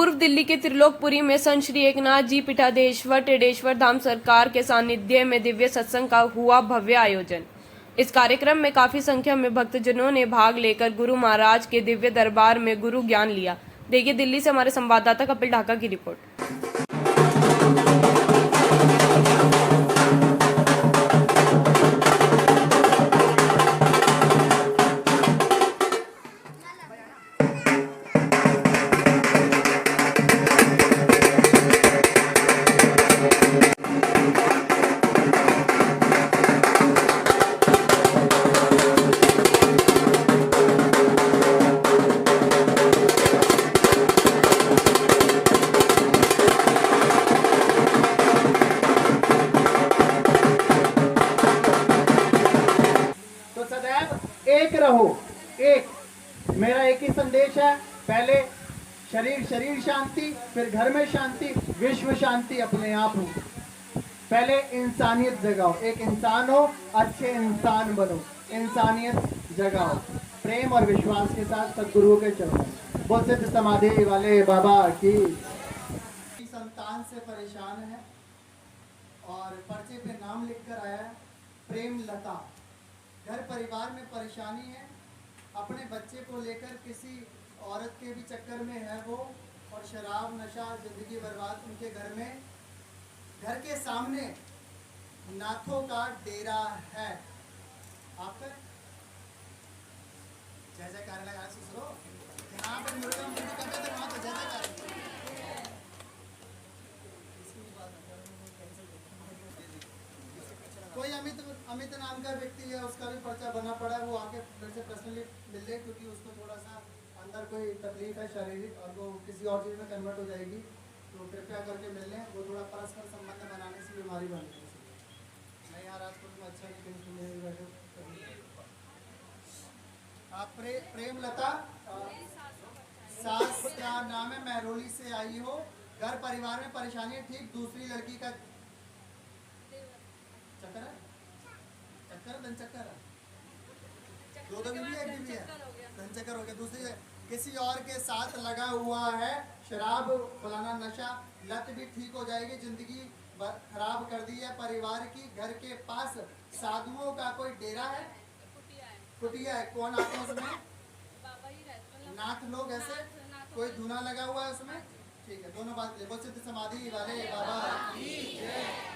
पूर्व दिल्ली के त्रिलोकपुरी में संत श्री एकनाथ जी पीठाधीश्वर टेढ़ेश्वर धाम सरकार के सानिध्य में दिव्य सत्संग का हुआ भव्य आयोजन। इस कार्यक्रम में काफी संख्या में भक्तजनों ने भाग लेकर गुरु महाराज के दिव्य दरबार में गुरु ज्ञान लिया। देखिए दिल्ली से हमारे संवाददाता कपिल ढाका की रिपोर्ट। एक रहो, एक मेरा एक ही संदेश है। पहले शरीर शांति, फिर घर में शांति, विश्व शांति अपने आप हो। पहले इंसानियत जगाओ, एक इंसान हो, अच्छे इंसान बनो, इंसानियत जगाओ। प्रेम और विश्वास के साथ सदगुरुओं के चरणों बहुत सिद्ध समाधि वाले बाबा की। संतान से परेशान है और पर्चे पे नाम लिखकर आया है प्रेम लता। घर परिवार में परेशानी है, अपने बच्चे को लेकर किसी औरत के भी चक्कर में है वो, और शराब नशा जिंदगी बर्बाद उनके घर में। घर के सामने नाथों का डेरा है। आपका जय जयकार लगा सुनो, जहाँ पर मुर्गा मुर्गी करते थे वहाँ तो जय जयकार। कोई अमित नाम का व्यक्ति है, उसका भी पर्चा बना पड़ा है, वो आके मेरे से पर्सनली मिल ले, क्योंकि उसको थोड़ा सा अंदर कोई तकलीफ है शारीरिक, और वो किसी और चीज़ में कन्वर्ट हो जाएगी, तो कृपया करके मिल लें। वो थोड़ा परस्पर संबंध बनाने से बीमारी बन रही है। मैं यार आज को अच्छा बैठो। आप प्रेम लता सास का नाम है, महरौली से आई हो। घर परिवार में परेशानी है, ठीक दूसरी लड़की का चक्कर है, धन चक्कर है, दो बीवी है, धन चक्कर हो गया। दूसरी किसी और के साथ लगा हुआ है, शराब फलाना नशा लत भी ठीक हो जाएगी। जिंदगी खराब कर दी है परिवार की। घर के पास साधुओं का कोई डेरा है, कुटिया है। कौन आते हैं उसमें? नाथ लोग ऐसे, कोई धुना लगा हुआ है उसमें। ठीक है, दोनों बात बहुत सिद्ध समाधि वाले बाबा की जय।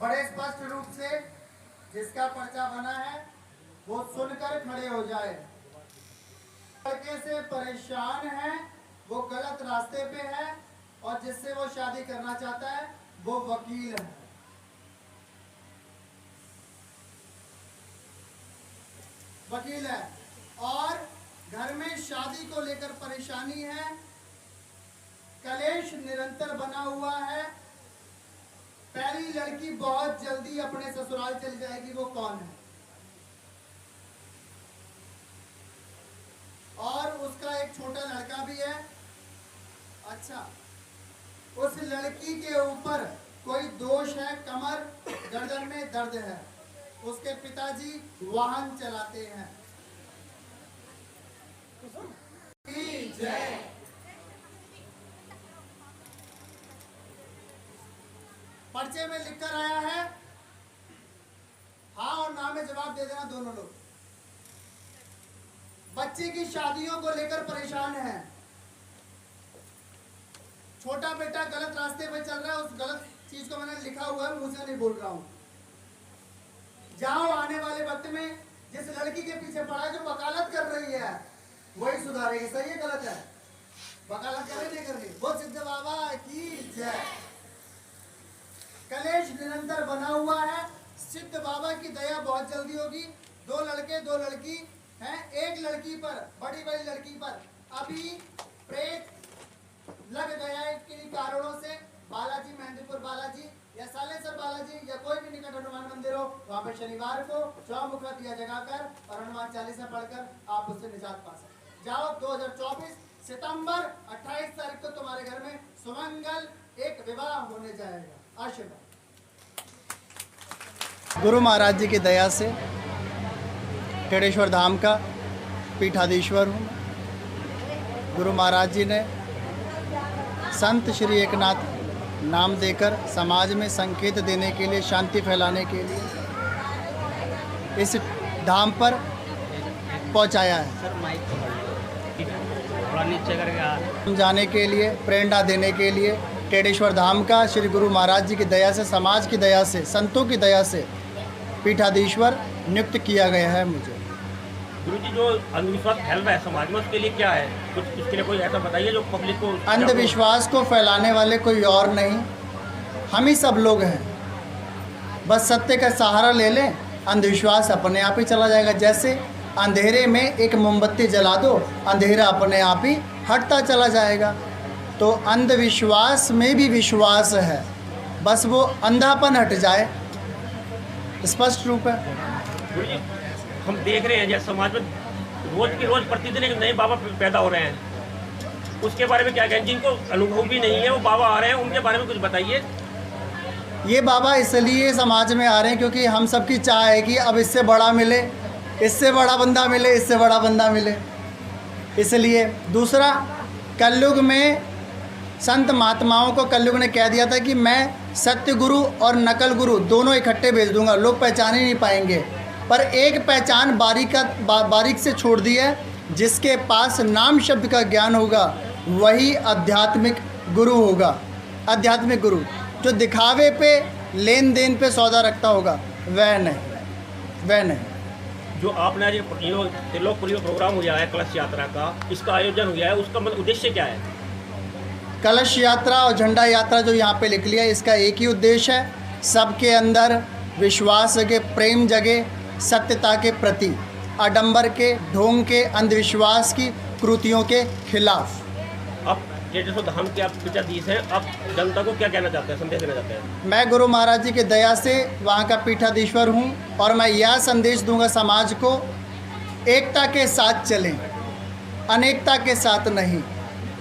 बड़े स्पष्ट रूप से जिसका पर्चा बना है वो सुनकर खड़े हो जाए। लड़के से परेशान है, वो गलत रास्ते पे है, और जिससे वो शादी करना चाहता है वो वकील है। वकील है और घर में शादी को लेकर परेशानी है, कलेश निरंतर बना हुआ है। पहली लड़की बहुत जल्दी अपने ससुराल चली जाएगी, वो कौन है? और उसका एक छोटा लड़का भी है। अच्छा, उस लड़की के ऊपर कोई दोष है, कमर गर्दन में दर्द है, उसके पिताजी वाहन चलाते हैं। जय। पर्चे में लिखकर आया है जवाब दे देना दोनों लोग। बच्चे की शादियों को लेकर परेशान है, छोटा बेटा गलत रास्ते पे चल रहा है, उस गलत चीज को मैंने लिखा हुआ है, मुंह से नहीं बोल रहा हूं। जाओ आने वाले वक्त में जिस लड़की के पीछे पड़ा है, जो वकालत कर रही है, वही सुधारेगी। सही है गलत है? वकालत करे नहीं कर रही। बोल सिद्ध बाबा की जय। कलेश निरंतर बना हुआ है, सिद्ध बाबा की दया बहुत जल्दी होगी। 2 लड़के 2 लड़की हैं, एक लड़की पर, बड़ी बड़ी लड़की पर अभी प्रेत लग गया है किन्हीं कारणों से। बालाजी, मेहंदीपुर बालाजी या सालेसर बालाजी या कोई भी निकट हनुमान मंदिर हो, वहां पर शनिवार को चौमुखा दिया जगाकर और हनुमान चालीसा पढ़कर आप उससे निजात पा सकते हैं। जाओ 2024 सितंबर 28 तारीख को तुम्हारे घर में सुमंगल एक विवाह होने जाएगा। आशीर्वाद। गुरु महाराज जी की दया से टेढ़ेश्वर धाम का पीठाधीश्वर हूँ। गुरु महाराज जी ने संत श्री एकनाथ नाम देकर समाज में संकेत देने के लिए, शांति फैलाने के लिए इस धाम पर पहुंचाया है। समझाने के लिए, प्रेरणा देने के लिए टेढ़ेश्वर धाम का श्री गुरु महाराज जी की दया से, समाज की दया से, संतों की दया से पीठाधीश्वर नियुक्त किया गया है मुझे। गुरु जी, जो अंधविश्वास फैल रहा है समाज में, उसके लिए क्या है? कुछ इसके लिए कोई ऐसा बताइए जो पब्लिक को। अंधविश्वास को फैलाने वाले कोई और नहीं, हम ही सब लोग हैं। बस सत्य का सहारा ले लें, अंधविश्वास अपने आप ही चला जाएगा। जैसे अंधेरे में एक मोमबत्ती जला दो, अंधेरा अपने आप ही हटता चला जाएगा। तो अंधविश्वास में भी विश्वास है, बस वो अंधापन हट जाए। स्पष्ट रूप है। गुरु जी, हम देख रहे हैं जैसे समाज में रोज की रोज प्रतिदिन एक नए बाबा पैदा हो रहे हैं, उसके बारे में क्या कहें? जिनको अनुभव भी नहीं है वो बाबा आ रहे हैं, उनके बारे में कुछ बताइए। ये बाबा इसलिए समाज में आ रहे हैं क्योंकि हम सबकी चाह है कि अब इससे बड़ा मिले, इससे बड़ा बंदा मिले, इससे बड़ा बंदा मिले, इसलिए। दूसरा, कलयुग में संत महात्माओं को कलयुग ने कह दिया था कि मैं सत्य गुरु और नकल गुरु दोनों इकट्ठे भेज दूंगा, लोग पहचान ही नहीं पाएंगे। पर एक पहचान बारीक से छोड़ दी है, जिसके पास नाम शब्द का ज्ञान होगा वही आध्यात्मिक गुरु होगा। आध्यात्मिक गुरु जो दिखावे पे, लेन देन पे सौदा रखता होगा, वह नहीं, वह नहीं। जो आपने आज त्रिलोकपुरी प्रोग्राम हुआ है कलश यात्रा का, इसका आयोजन हुआ है, उसका उद्देश्य क्या है? कलश यात्रा और झंडा यात्रा जो यहाँ पे लिख लिया, इसका एक ही उद्देश्य है, सबके अंदर विश्वास जगे, प्रेम जगे, सत्यता के प्रति, आडंबर के, ढोंग के, अंधविश्वास की कृतियों के खिलाफ। अब टेढ़ेश्वर धाम के आप पीठाधीश हैं, अब जनता को क्या कहना चाहते हैं, संदेश देना चाहते हैं? मैं गुरु महाराज जी की दया से वहाँ का पीठाधीश्वर हूँ और मैं यह संदेश दूंगा समाज को, एकता के साथ चलें, अनेकता के साथ नहीं।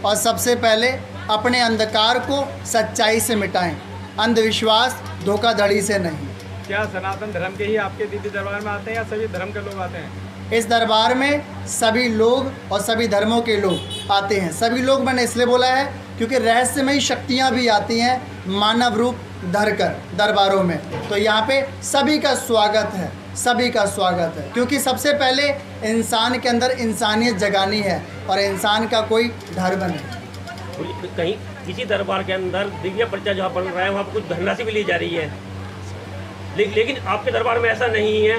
और सबसे पहले अपने अंधकार को सच्चाई से मिटाएं, अंधविश्वास, धोखाधड़ी से नहीं। क्या सनातन धर्म के ही आपके दीदी दरबार में आते हैं या सभी धर्म के लोग आते हैं? इस दरबार में सभी लोग और सभी धर्मों के लोग आते हैं। सभी लोग मैंने इसलिए बोला है क्योंकि रहस्यमयी शक्तियाँ भी आती हैं मानव रूप धरकर दरबारों में। तो यहाँ पे सभी का स्वागत है, सभी का स्वागत है, क्योंकि सबसे पहले इंसान के अंदर इंसानियत जगानी है और इंसान का कोई धर्म नहीं। कहीं किसी दरबार के अंदर दिव्य पर्चा जहाँ बन रहा है वहाँ पर कुछ धनराशि भी ली जा रही है, लेकिन आपके दरबार में ऐसा नहीं है।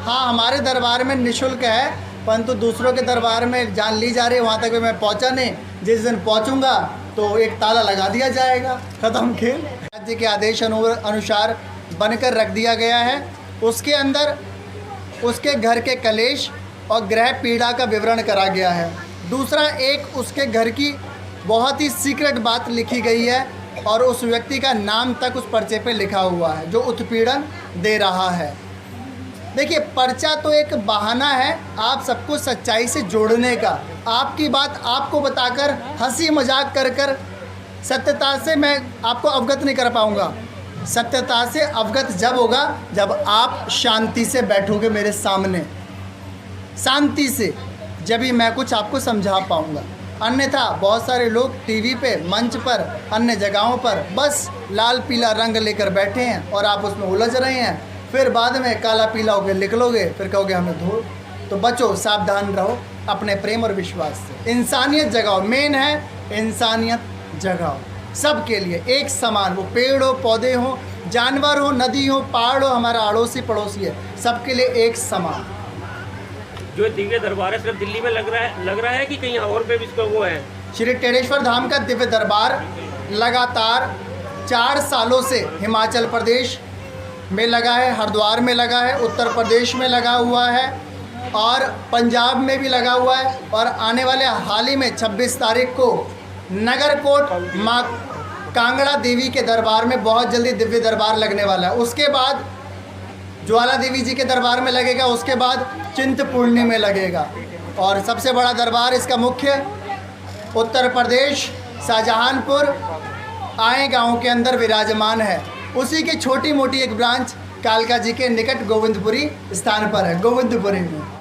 हाँ, हमारे दरबार में निःशुल्क है, परंतु दूसरों के दरबार में जान ली जा रही है। वहाँ तक भी मैं पहुँचा नहीं, जिस दिन पहुँचूँगा तो एक ताला लगा दिया जाएगा, ख़त्म खेल। राज्य के आदेश अनुसार बनकर रख दिया गया है। उसके अंदर उसके घर के कलेश और ग्रह पीड़ा का विवरण करा गया है। दूसरा, एक उसके घर की बहुत ही सीक्रेट बात लिखी गई है और उस व्यक्ति का नाम तक उस पर्चे पे लिखा हुआ है जो उत्पीड़न दे रहा है। देखिए, पर्चा तो एक बहाना है आप सबको सच्चाई से जोड़ने का। आपकी बात आपको बताकर, हंसी मजाक कर कर सत्यता से मैं आपको अवगत नहीं कर पाऊँगा। सत्यता से अवगत जब होगा जब आप शांति से बैठोगे मेरे सामने, शांति से, जब ही मैं कुछ आपको समझा पाऊँगा। अन्यथा बहुत सारे लोग टीवी पे, मंच पर, अन्य जगहों पर बस लाल पीला रंग लेकर बैठे हैं और आप उसमें उलझ रहे हैं। फिर बाद में काला पीला होकर लिख लोगे, फिर कहोगे हमें धो। तो बचो, सावधान रहो अपने प्रेम और विश्वास से। इंसानियत जगाओ, मेन है इंसानियत जगाओ सबके लिए एक समान। वो पेड़ हो, पौधे हो, जानवर हो, नदी हो, पहाड़ हो, हमारा अड़ोसी पड़ोसी है, सबके लिए एक समान। जो दिव्य दरबार है सिर्फ दिल्ली में लग रहा है कि कहीं और पे भी इसका वो है? श्री टेढ़ेश्वर धाम का दिव्य दरबार लगातार 4 सालों से हिमाचल प्रदेश में लगा है, हरिद्वार में लगा है, उत्तर प्रदेश में लगा हुआ है और पंजाब में भी लगा हुआ है। और आने वाले हाल ही में 26 तारीख को नगरकोट माँ कांगड़ा देवी के दरबार में बहुत जल्दी दिव्य दरबार लगने वाला है। उसके बाद ज्वाला देवी जी के दरबार में लगेगा, उसके बाद चिंतपूर्णी में लगेगा। और सबसे बड़ा दरबार इसका मुख्य उत्तर प्रदेश शाहजहांपुर आए गांव के अंदर विराजमान है। उसी की छोटी मोटी एक ब्रांच कालका जी के निकट गोविंदपुरी स्थान पर है, गोविंदपुरी में।